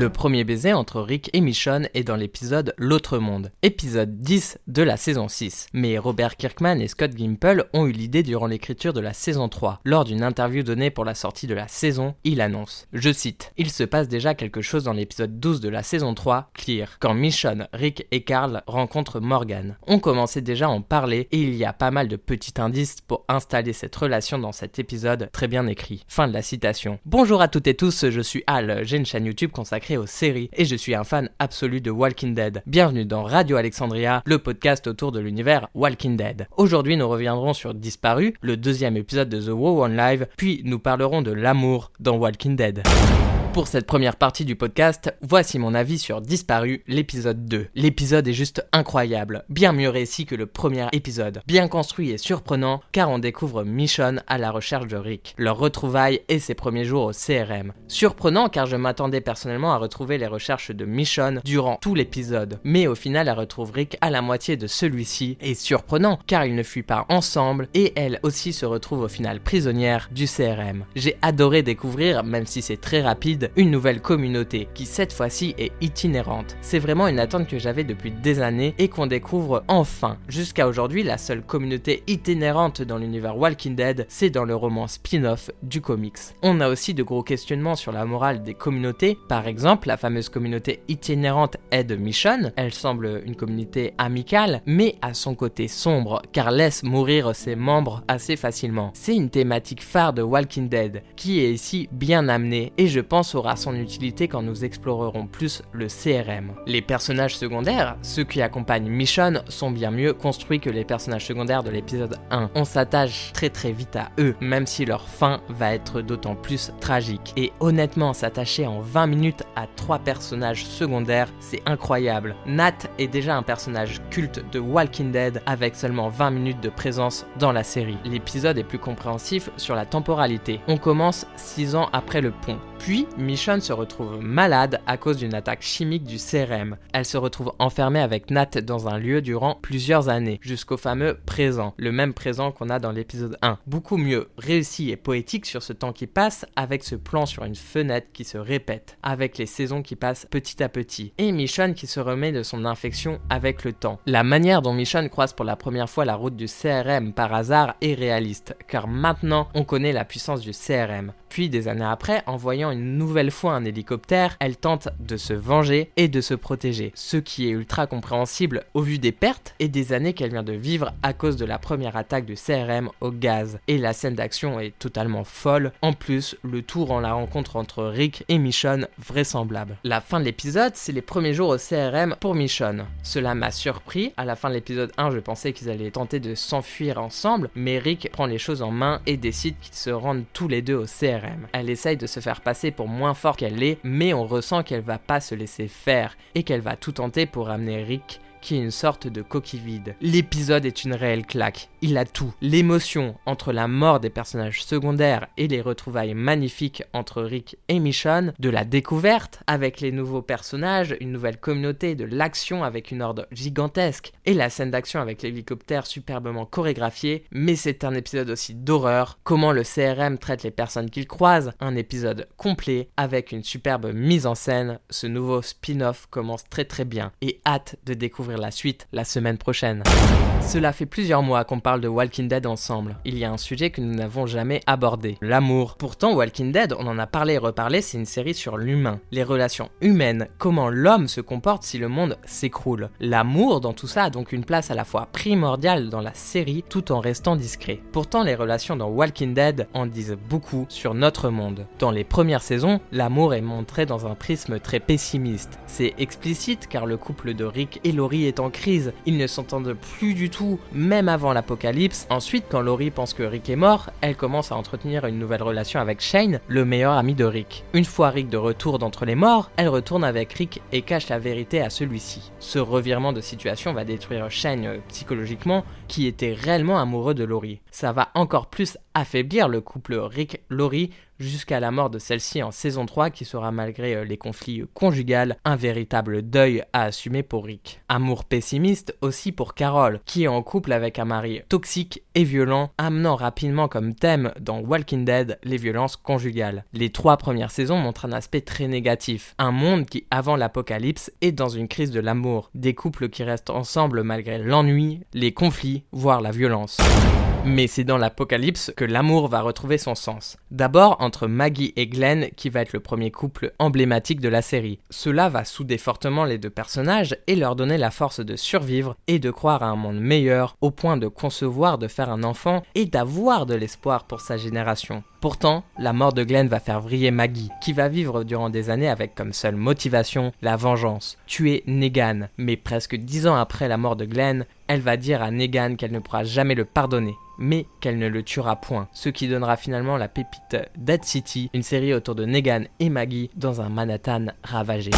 Le premier baiser entre Rick et Michonne est dans l'épisode L'autre monde, épisode 10 de la saison 6. Mais Robert Kirkman et Scott Gimple ont eu l'idée durant l'écriture de la saison 3. Lors d'une interview donnée pour la sortie de la saison, il annonce, je cite, « Il se passe déjà quelque chose dans l'épisode 12 de la saison 3, Clear, quand Michonne, Rick et Carl rencontrent Morgan. On commençait déjà à en parler et il y a pas mal de petits indices pour installer cette relation dans cet épisode très bien écrit. » Fin de la citation. Bonjour à toutes et tous, je suis Al, j'ai une chaîne YouTube consacrée aux séries et je suis un fan absolu de Walking Dead. Bienvenue dans Radio Alexandria, le podcast autour de l'univers Walking Dead. Aujourd'hui, nous reviendrons sur Disparu, le deuxième épisode de The WoW on Live, puis nous parlerons de l'amour dans Walking Dead. Pour cette première partie du podcast, voici mon avis sur Disparu, l'épisode 2. L'épisode est juste incroyable, bien mieux réussi que le premier épisode, bien construit et surprenant car on découvre Michonne à la recherche de Rick, leur retrouvailles et ses premiers jours au CRM. Surprenant car je m'attendais personnellement à retrouver les recherches de Michonne durant tout l'épisode, mais au final elle retrouve Rick à la moitié de celui-ci, et surprenant car ils ne fuient pas ensemble et elle aussi se retrouve au final prisonnière du CRM. J'ai adoré découvrir, même si c'est très rapide, une nouvelle communauté qui cette fois-ci est itinérante. C'est vraiment une attente que j'avais depuis des années et qu'on découvre enfin. Jusqu'à aujourd'hui, la seule communauté itinérante dans l'univers Walking Dead, c'est dans le roman spin-off du comics. On a aussi de gros questionnements sur la morale des communautés. Par exemple, la fameuse communauté itinérante aide Michonne. Elle semble une communauté amicale, mais à son côté sombre, car laisse mourir ses membres assez facilement. C'est une thématique phare de Walking Dead, qui est ici bien amenée, et je pense aura son utilité quand nous explorerons plus le CRM. Les personnages secondaires, ceux qui accompagnent Michonne, sont bien mieux construits que les personnages secondaires de l'épisode 1. On s'attache très vite à eux, même si leur fin va être d'autant plus tragique. Et honnêtement, s'attacher en 20 minutes à 3 personnages secondaires, c'est incroyable. Nat est déjà un personnage culte de Walking Dead avec seulement 20 minutes de présence dans la série. L'épisode est plus compréhensif sur la temporalité. On commence 6 ans après le pont. Puis, Michonne se retrouve malade à cause d'une attaque chimique du CRM. Elle se retrouve enfermée avec Nat dans un lieu durant plusieurs années, jusqu'au fameux présent, le même présent qu'on a dans l'épisode 1. Beaucoup mieux réussi et poétique sur ce temps qui passe, avec ce plan sur une fenêtre qui se répète, avec les saisons qui passent petit à petit, et Michonne qui se remet de son infection avec le temps. La manière dont Michonne croise pour la première fois la route du CRM par hasard est réaliste, car maintenant on connaît la puissance du CRM. Puis des années après, en voyant une nouvelle fois un hélicoptère, elle tente de se venger et de se protéger, ce qui est ultra compréhensible au vu des pertes et des années qu'elle vient de vivre à cause de la première attaque du CRM au gaz. Et la scène d'action est totalement folle, en plus le tout rend la rencontre entre Rick et Michonne vraisemblable. La fin de l'épisode, c'est les premiers jours au CRM pour Michonne. Cela m'a surpris, à la fin de l'épisode 1 je pensais qu'ils allaient tenter de s'enfuir ensemble, mais Rick prend les choses en main et décide qu'ils se rendent tous les deux au CRM. Elle essaye de se faire passer pour moins forte qu'elle l'est, mais on ressent qu'elle va pas se laisser faire et qu'elle va tout tenter pour amener Rick, qui est une sorte de coquille vide. L'épisode est une réelle claque. Il a tout. L'émotion entre la mort des personnages secondaires et les retrouvailles magnifiques entre Rick et Michonne, de la découverte avec les nouveaux personnages, une nouvelle communauté, de l'action avec une horde gigantesque et la scène d'action avec l'hélicoptère superbement chorégraphié. Mais c'est un épisode aussi d'horreur. Comment le CRM traite les personnes qu'il croise. Un épisode complet avec une superbe mise en scène. Ce nouveau spin-off commence très bien et hâte de découvrir la suite la semaine prochaine. Cela fait plusieurs mois qu'on parle de Walking Dead ensemble. Il y a un sujet que nous n'avons jamais abordé, l'amour. Pourtant, Walking Dead, on en a parlé et reparlé, c'est une série sur l'humain. Les relations humaines, comment l'homme se comporte si le monde s'écroule. L'amour dans tout ça a donc une place à la fois primordiale dans la série tout en restant discret. Pourtant, les relations dans Walking Dead en disent beaucoup sur notre monde. Dans les premières saisons, l'amour est montré dans un prisme très pessimiste. C'est explicite car le couple de Rick et Lori est en crise, ils ne s'entendent plus du tout, même avant l'apocalypse. Ensuite, quand Lori pense que Rick est mort, elle commence à entretenir une nouvelle relation avec Shane, le meilleur ami de Rick. Une fois Rick de retour d'entre les morts, elle retourne avec Rick et cache la vérité à celui-ci. Ce revirement de situation va détruire Shane psychologiquement, qui était réellement amoureux de Lori. Ça va encore plus affaiblir le couple Rick-Lori jusqu'à la mort de celle-ci en saison 3 qui sera malgré les conflits conjugaux un véritable deuil à assumer pour Rick. Amour pessimiste aussi pour Carol, qui est en couple avec un mari toxique et violent, amenant rapidement comme thème dans Walking Dead les violences conjugales. Les 3 premières saisons montrent un aspect très négatif, un monde qui avant l'apocalypse est dans une crise de l'amour, des couples qui restent ensemble malgré l'ennui, les conflits, voire la violence. Mais c'est dans l'apocalypse que l'amour va retrouver son sens. D'abord entre Maggie et Glenn qui va être le premier couple emblématique de la série. Cela va souder fortement les 2 personnages et leur donner la force de survivre et de croire à un monde meilleur au point de concevoir de faire un enfant et d'avoir de l'espoir pour sa génération. Pourtant, la mort de Glenn va faire vriller Maggie, qui va vivre durant des années avec comme seule motivation la vengeance, tuer Negan. Mais presque 10 ans après la mort de Glenn, elle va dire à Negan qu'elle ne pourra jamais le pardonner, mais qu'elle ne le tuera point, ce qui donnera finalement la pépite Dead City, une série autour de Negan et Maggie dans un Manhattan ravagé.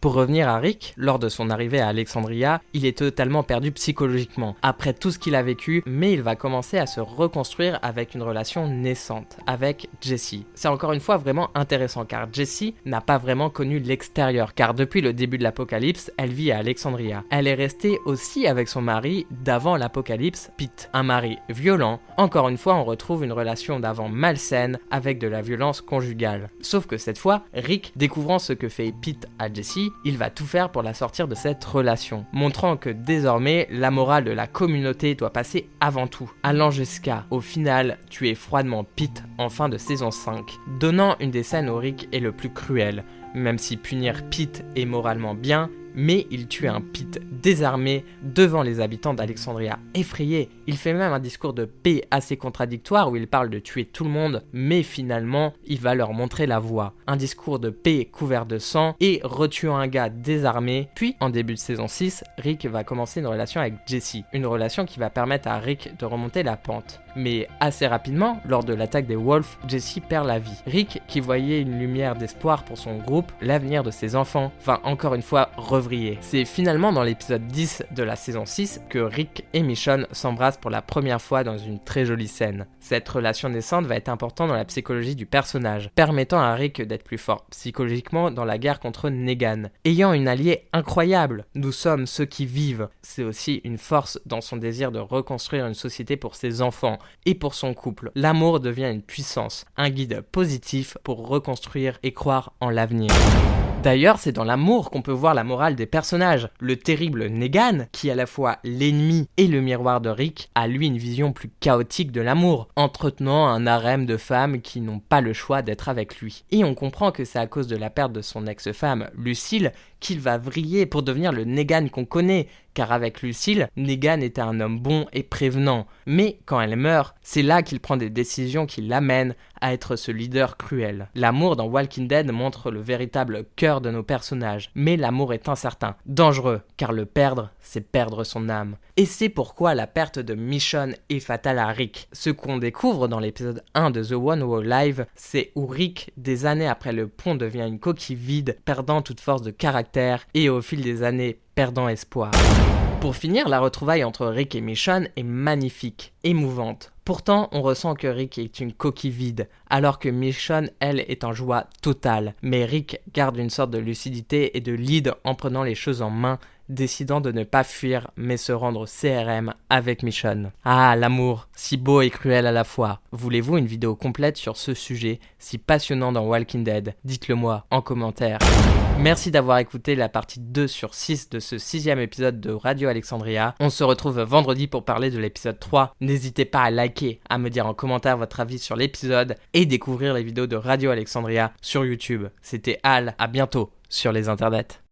Pour revenir à Rick, lors de son arrivée à Alexandria, il est totalement perdu psychologiquement, après tout ce qu'il a vécu, mais il va commencer à se reconstruire avec une relation naissante, avec Jessie. C'est encore une fois vraiment intéressant, car Jessie n'a pas vraiment connu l'extérieur, car depuis le début de l'apocalypse, elle vit à Alexandria. Elle est restée aussi avec son mari d'avant l'apocalypse, Pete, un mari violent. Encore une fois, on retrouve une relation d'avant malsaine, avec de la violence conjugale. Sauf que cette fois, Rick, découvrant ce que fait Pete à Jessie, il va tout faire pour la sortir de cette relation, montrant que désormais, la morale de la communauté doit passer avant tout, allant jusqu'à, au final, tuer froidement Pete en fin de saison 5, donnant une des scènes où Rick est le plus cruel, même si punir Pete est moralement bien, mais il tue un Pete désarmé devant les habitants d'Alexandria. Effrayé, il fait même un discours de paix assez contradictoire où il parle de tuer tout le monde, mais finalement, il va leur montrer la voie. Un discours de paix couvert de sang et retuant un gars désarmé. Puis, en début de saison 6, Rick va commencer une relation avec Jessie, une relation qui va permettre à Rick de remonter la pente. Mais assez rapidement, lors de l'attaque des Wolves, Jessie perd la vie. Rick, qui voyait une lumière d'espoir pour son groupe, l'avenir de ses enfants, va encore une fois revriller. C'est finalement dans l'épisode 10 de la saison 6 que Rick et Michonne s'embrassent pour la première fois dans une très jolie scène. Cette relation naissante va être importante dans la psychologie du personnage, permettant à Rick d'être plus fort psychologiquement dans la guerre contre Negan. Ayant une alliée incroyable, nous sommes ceux qui vivent. C'est aussi une force dans son désir de reconstruire une société pour ses enfants et pour son couple. L'amour devient une puissance, un guide positif pour reconstruire et croire en l'avenir. D'ailleurs, c'est dans l'amour qu'on peut voir la morale des personnages. Le terrible Negan, qui est à la fois l'ennemi et le miroir de Rick, a lui une vision plus chaotique de l'amour, entretenant un harem de femmes qui n'ont pas le choix d'être avec lui. Et on comprend que c'est à cause de la perte de son ex-femme, Lucille, qu'il va vriller pour devenir le Negan qu'on connaît, car avec Lucille, Negan était un homme bon et prévenant. Mais quand elle meurt, c'est là qu'il prend des décisions qui l'amènent à être ce leader cruel. L'amour dans Walking Dead montre le véritable cœur de nos personnages, mais l'amour est incertain, dangereux, car le perdre, c'est perdre son âme. Et c'est pourquoi la perte de Michonne est fatale à Rick. Ce qu'on découvre dans l'épisode 1 de The One Who Live, c'est où Rick, des années après le pont, devient une coquille vide, perdant toute force de caractère, et au fil des années, perdant espoir. Pour finir, la retrouvaille entre Rick et Michonne est magnifique, émouvante. Pourtant, on ressent que Rick est une coquille vide, alors que Michonne, elle, est en joie totale. Mais Rick garde une sorte de lucidité et de lead en prenant les choses en main, décidant de ne pas fuir, mais se rendre au CRM avec Michonne. Ah, l'amour, si beau et cruel à la fois. Voulez-vous une vidéo complète sur ce sujet, si passionnant dans Walking Dead? Dites-le moi en commentaire. Merci d'avoir écouté la partie 2 sur 6 de ce 6e épisode de Radio Alexandria. On se retrouve vendredi pour parler de l'épisode 3. N'hésitez pas à liker, à me dire en commentaire votre avis sur l'épisode et découvrir les vidéos de Radio Alexandria sur YouTube. C'était Al, à bientôt sur les internets.